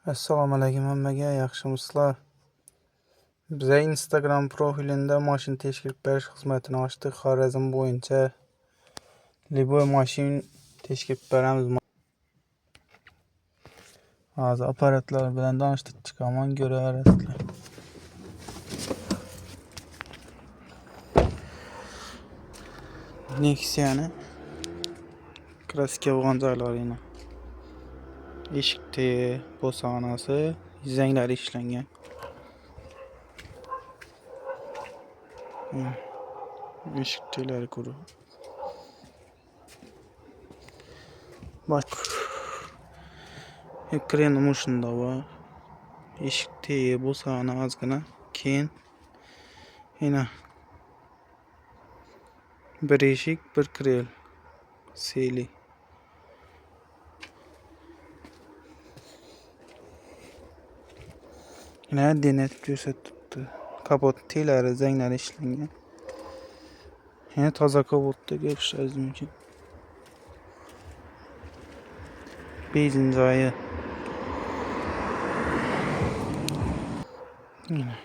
Assalomu alaykum hammaga, yaxshimisizlar? Biz Instagram profilida mashina tekshirib berish xizmatini ochdik. Xorazm bo'yicha liboy mashina tekshirib beramiz. Hozir apparatlar bilan tanishtirib chiqaman, ko'raverasizlar. Nexia'ni kraska bo'lgan joylarini, eshik tegi bo'sag'anasi, zanglari ishlangan. Eshik teglari ko'rib. Bak. Ekran mushunda var. Eshik tegi bo'sag'ani ozgina keyin yana bir eshik, bir krel. Seli. Yine denet ko'rsatibdi. Kapot teglari, zanglari ishlangan. Yine toza kapotda ko'rishingiz mumkin. Benzin joyi. Yine.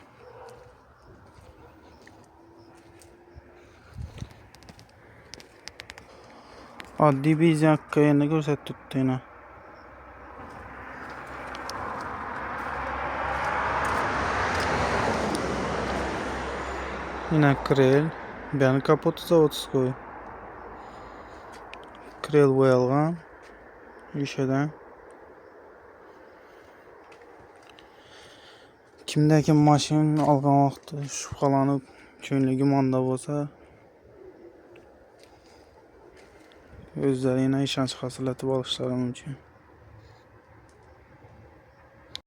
Oddiy benzin haqqini ko'rsatibdi yine. Yine krel. Ben kapotu zavodskoy. Krel bo'yalgan. Yushadan. Kimdaki mashina olgan vaqtda shubhalanib, ko'ngli gumonda bo'lsa, o'zlariga ishonch hosillatib olishlari mumkin.